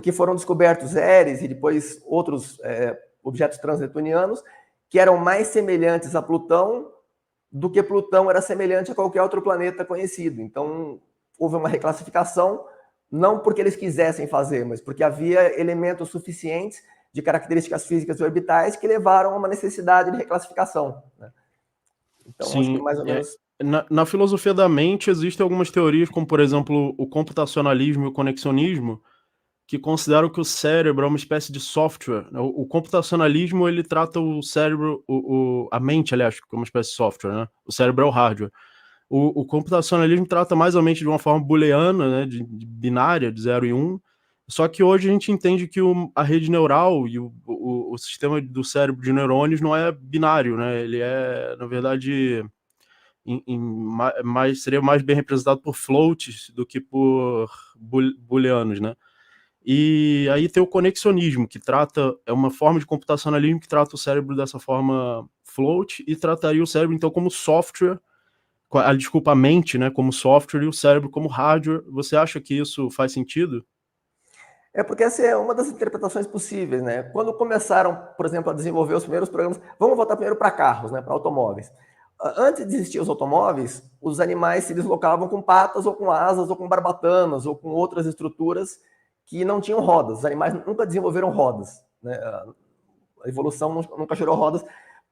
porque foram descobertos Eris e depois outros objetos transneptunianos que eram mais semelhantes a Plutão do que Plutão era semelhante a qualquer outro planeta conhecido. Então, houve uma reclassificação, não porque eles quisessem fazer, mas porque havia elementos suficientes de características físicas e orbitais que levaram a uma necessidade de reclassificação, né? Então, acho que Sim, mais ou menos... na filosofia da mente existem algumas teorias, como por exemplo o computacionalismo e o conexionismo, que consideram que o cérebro é uma espécie de software. O computacionalismo, ele trata o cérebro, a mente, aliás, como uma espécie de software, né? O cérebro é o hardware. O computacionalismo trata mais ou menos de uma forma booleana, né, de binária, de 0 e 1, só que hoje a gente entende que a rede neural e o sistema do cérebro de neurônios não é binário, né? Ele é, na verdade, seria mais bem representado por floats do que por booleanos, né? E aí tem o conexionismo, que é uma forma de computacionalismo que trata o cérebro dessa forma float e trataria o cérebro, então, como software, desculpa, a mente, né, como software e o cérebro como hardware. Você acha que isso faz sentido? Porque essa é uma das interpretações possíveis, né? Quando começaram, por exemplo, a desenvolver os primeiros programas, vamos voltar primeiro para carros, né, para automóveis. Antes de existir os automóveis, os animais se deslocavam com patas ou com asas ou com barbatanas ou com outras estruturas que não tinham rodas. Os animais nunca desenvolveram rodas, né? A evolução nunca gerou rodas.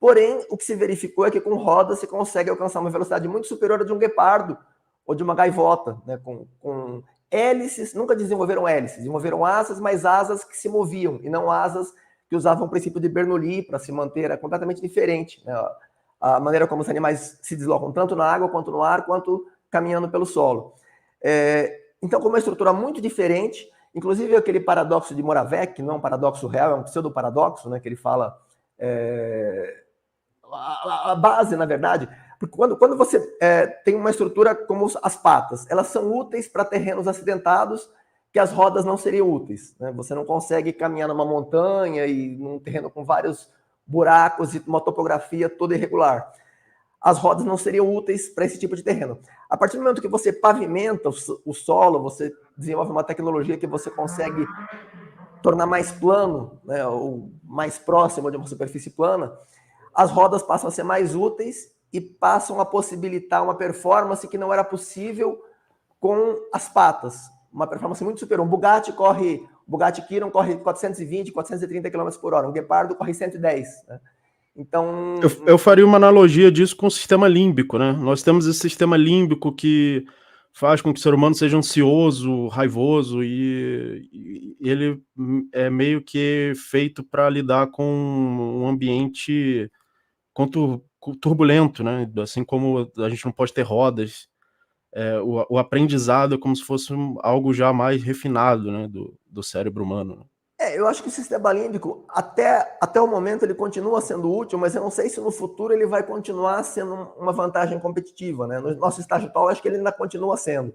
Porém, o que se verificou é que com rodas se consegue alcançar uma velocidade muito superior à de um guepardo ou de uma gaivota, né? Com hélices, nunca desenvolveram hélices, desenvolveram asas, mas asas que se moviam, e não asas que usavam o princípio de Bernoulli para se manter. Era completamente diferente, né? A maneira como os animais se deslocam, tanto na água, quanto no ar, quanto caminhando pelo solo. Então, com uma estrutura muito diferente, inclusive aquele paradoxo de Moravec, que não é um paradoxo real, é um pseudo-paradoxo, né, que ele fala... a base, na verdade, porque quando você tem uma estrutura como as patas, elas são úteis para terrenos acidentados que as rodas não seriam úteis, né? Você não consegue caminhar numa montanha e num terreno com vários buracos e uma topografia toda irregular. As rodas não seriam úteis para esse tipo de terreno. A partir do momento que você pavimenta o solo, você desenvolve uma tecnologia que você consegue tornar mais plano, né, ou mais próximo de uma superfície plana, as rodas passam a ser mais úteis e passam a possibilitar uma performance que não era possível com as patas. Uma performance muito superior. O Bugatti Chiron corre 420, 430 km por hora. Um Guepardo corre 110. Né? Então... Eu faria uma analogia disso com o sistema límbico, né? Nós temos esse sistema límbico que faz com que o ser humano seja ansioso, raivoso, e ele é meio que feito para lidar com um ambiente turbulento, né? Assim como a gente não pode ter rodas, o aprendizado é como se fosse algo já mais refinado, né? Do cérebro humano, né? Eu acho que o sistema límbico, até o momento, ele continua sendo útil, mas eu não sei se no futuro ele vai continuar sendo uma vantagem competitiva, né? No nosso estágio atual, acho que ele ainda continua sendo.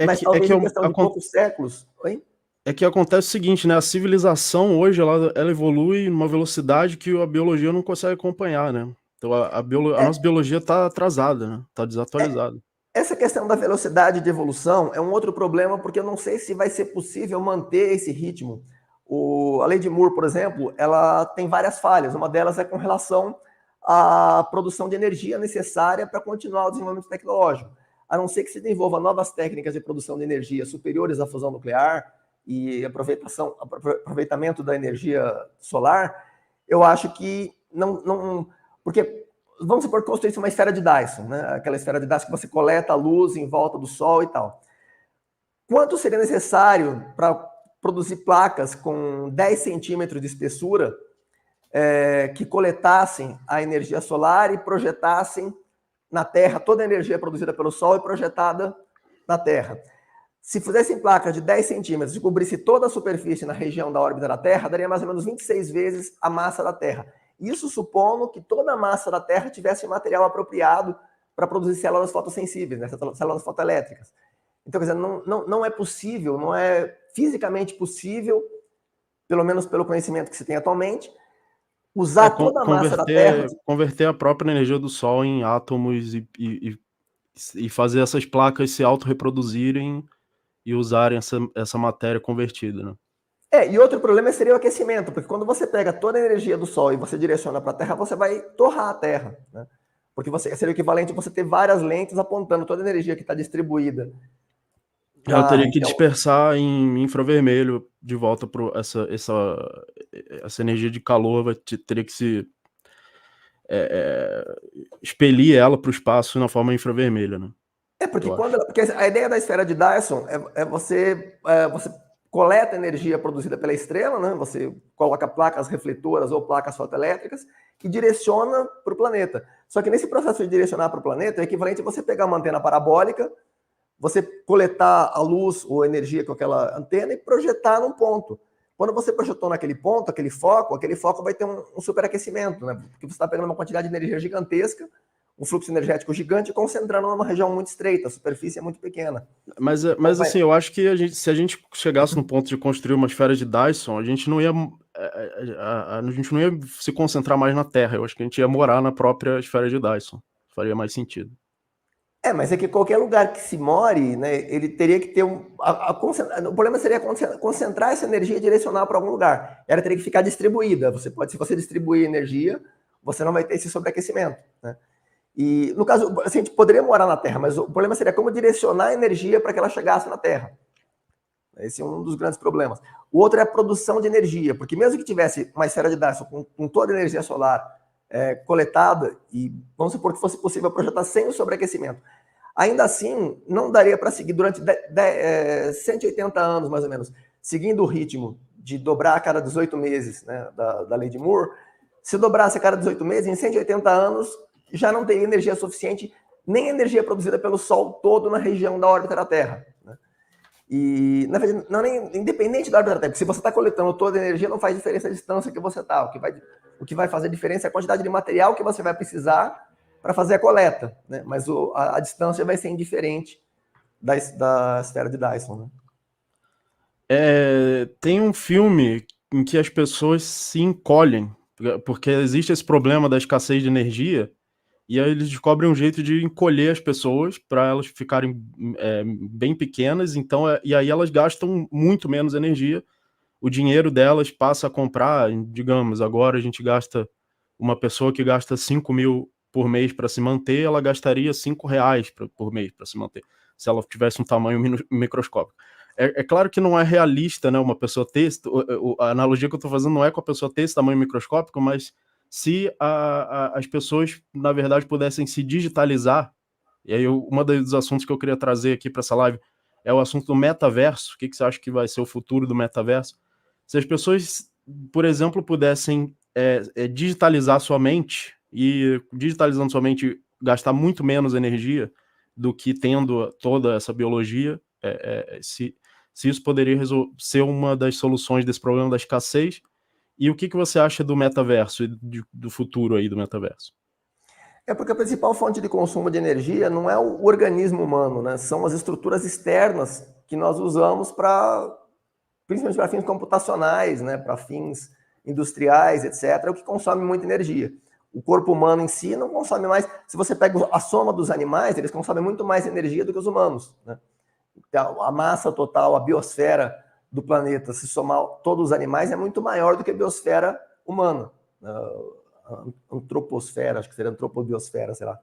Mas talvez em questão de poucos séculos... Oi? É que acontece o seguinte, né? A civilização hoje, ela evolui numa velocidade que a biologia não consegue acompanhar, né? Então a nossa biologia está atrasada, né? Está desatualizada. Essa questão da velocidade de evolução é um outro problema, porque eu não sei se vai ser possível manter esse ritmo. A lei de Moore, por exemplo, ela tem várias falhas. Uma delas é com relação à produção de energia necessária para continuar o desenvolvimento tecnológico. A não ser que se desenvolva novas técnicas de produção de energia superiores à fusão nuclear e aproveitamento da energia solar, eu acho que não porque vamos supor que construísse uma esfera de Dyson, né? Aquela esfera de Dyson que você coleta a luz em volta do Sol e tal. Quanto seria necessário para produzir placas com 10 centímetros de espessura que coletassem a energia solar e projetassem na Terra toda a energia produzida pelo Sol e projetada na Terra? Se fizessem placas de 10 centímetros e cobrisse toda a superfície na região da órbita da Terra, daria mais ou menos 26 vezes a massa da Terra. Isso supondo que toda a massa da Terra tivesse material apropriado para produzir células fotossensíveis, né, células fotoelétricas. Então, quer dizer, não é possível, não é fisicamente possível, pelo menos pelo conhecimento que se tem atualmente, usar toda a massa da Terra... Converter a própria energia do Sol em átomos e fazer essas placas se autorreproduzirem e usarem essa matéria convertida, né? E outro problema seria o aquecimento, porque quando você pega toda a energia do Sol e você direciona para a Terra, você vai torrar a Terra, né? Porque seria o equivalente a você ter várias lentes apontando toda a energia que está distribuída Ela na teria que região. dispersar em infravermelho de volta para essa energia de calor, teria que se expelir ela para o espaço na forma infravermelha, né? Porque a ideia da esfera de Dyson você coleta energia produzida pela estrela, né? Você coloca placas refletoras ou placas fotoelétricas e direciona para o planeta. Só que nesse processo de direcionar para o planeta, é equivalente a você pegar uma antena parabólica, você coletar a luz ou energia com aquela antena e projetar num ponto. Quando você projetou naquele ponto, aquele foco vai ter um superaquecimento, né? Porque você está pegando uma quantidade de energia gigantesca, um fluxo energético gigante, concentrando numa região muito estreita, a superfície é muito pequena. Mas assim, eu acho que se a gente chegasse no ponto de construir uma esfera de Dyson, a gente não ia se concentrar mais na Terra. Eu acho que a gente ia morar na própria esfera de Dyson. Faria mais sentido. Mas é que qualquer lugar que se more, né, ele teria que ter o problema seria concentrar essa energia e direcionar para algum lugar. Ela teria que ficar distribuída. Se você distribuir energia, você não vai ter esse sobreaquecimento, né? E no caso, assim, a gente poderia morar na Terra, mas o problema seria como direcionar a energia para que ela chegasse na Terra. Esse é um dos grandes problemas. O outro é a produção de energia, porque mesmo que tivesse uma esfera de Dyson com toda a energia solar coletada, e vamos supor que fosse possível projetar sem o sobreaquecimento, ainda assim não daria para seguir durante 180 anos, mais ou menos, seguindo o ritmo de dobrar a cada 18 meses, né, da lei de Moore. Se dobrasse a cada 18 meses, em 180 anos, já não teria energia suficiente, nem energia produzida pelo Sol todo na região da órbita da Terra, né? E, na verdade, não é independente da órbita da Terra, porque se você está coletando toda a energia, não faz diferença a distância que você está. O que vai fazer diferença é a quantidade de material que você vai precisar para fazer a coleta, né? Mas a distância vai ser indiferente da esfera de Dyson, né? Tem um filme em que as pessoas se encolhem, porque existe esse problema da escassez de energia, e aí eles descobrem um jeito de encolher as pessoas para elas ficarem bem pequenas, então, e aí elas gastam muito menos energia, o dinheiro delas passa a comprar, digamos, agora a gente gasta, uma pessoa que gasta 5 mil por mês para se manter, ela gastaria 5 reais por mês para se manter, se ela tivesse um tamanho microscópico. É claro que não é realista, né, uma pessoa ter, a analogia que eu estou fazendo não é com a pessoa ter esse tamanho microscópico, mas se as pessoas, na verdade, pudessem se digitalizar, e aí uma dos assuntos que eu queria trazer aqui para essa live é o assunto do metaverso. O que você acha que vai ser o futuro do metaverso? Se as pessoas, por exemplo, pudessem digitalizar sua mente, e digitalizando sua mente gastar muito menos energia do que tendo toda essa biologia, se isso poderia ser uma das soluções desse problema da escassez. E o que você acha do metaverso e do futuro aí do metaverso? Porque a principal fonte de consumo de energia não é o organismo humano, né? São as estruturas externas que nós usamos principalmente para fins computacionais, né? Para fins industriais, etc., é o que consome muita energia. O corpo humano em si não consome mais. Se você pega a soma dos animais, eles consomem muito mais energia do que os humanos, né? Então, a massa total, a biosfera do planeta, se somar todos os animais, é muito maior do que a biosfera humana. Antroposfera, acho que seria antropobiosfera, sei lá.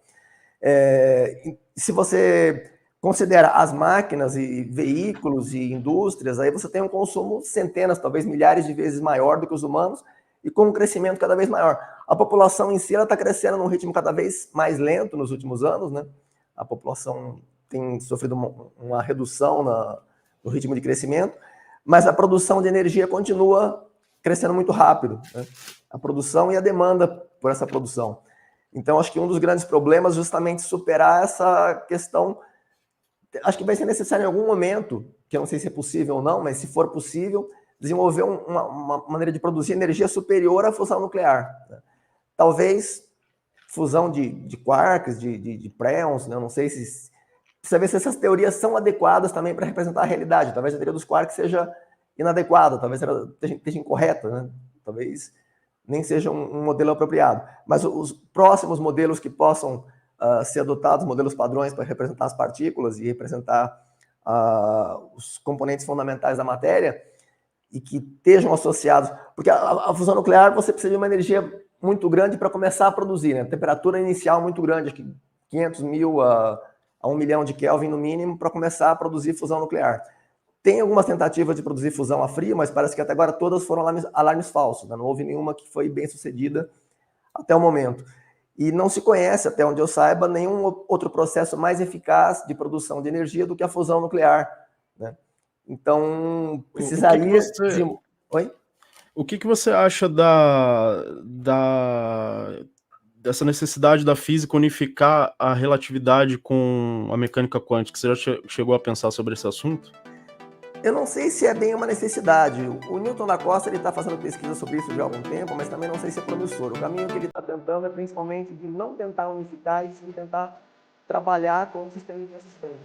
Se você considera as máquinas e veículos e indústrias, aí você tem um consumo centenas, talvez milhares de vezes maior do que os humanos e com um crescimento cada vez maior. A população em si está crescendo num ritmo cada vez mais lento nos últimos anos, né? A população tem sofrido uma redução no ritmo de crescimento, mas a produção de energia continua crescendo muito rápido, né? A produção e a demanda por essa produção. Então, acho que um dos grandes problemas é justamente superar essa questão. Acho que vai ser necessário em algum momento, que eu não sei se é possível ou não, mas se for possível, desenvolver uma maneira de produzir energia superior à fusão nuclear, né? Talvez fusão de quarks, de préons, né? Eu não sei se... Precisa ver se essas teorias são adequadas também para representar a realidade. Talvez a teoria dos quarks seja inadequada, talvez ela esteja incorreta, né? Talvez nem seja um modelo apropriado. Mas os próximos modelos que possam ser adotados, modelos padrões para representar as partículas e representar os componentes fundamentais da matéria, e que estejam associados, porque a fusão nuclear você precisa de uma energia muito grande para começar a produzir, né? Temperatura inicial muito grande, acho que 500 mil a 1 milhão de Kelvin no mínimo para começar a produzir fusão nuclear. Tem algumas tentativas de produzir fusão a frio, mas parece que até agora todas foram alarmes falsos, né? Não houve nenhuma que foi bem sucedida até o momento. E não se conhece, até onde eu saiba, nenhum outro processo mais eficaz de produção de energia do que a fusão nuclear, né? Então, precisaria de... Oi? O que você acha dessa necessidade da física unificar a relatividade com a mecânica quântica? Você já chegou a pensar sobre esse assunto? Eu não sei se é bem uma necessidade. O Newton da Costa está fazendo pesquisa sobre isso já há algum tempo, mas também não sei se é promissor. O caminho que ele está tentando é principalmente de não tentar unificar e sim tentar trabalhar com o sistema de assistência.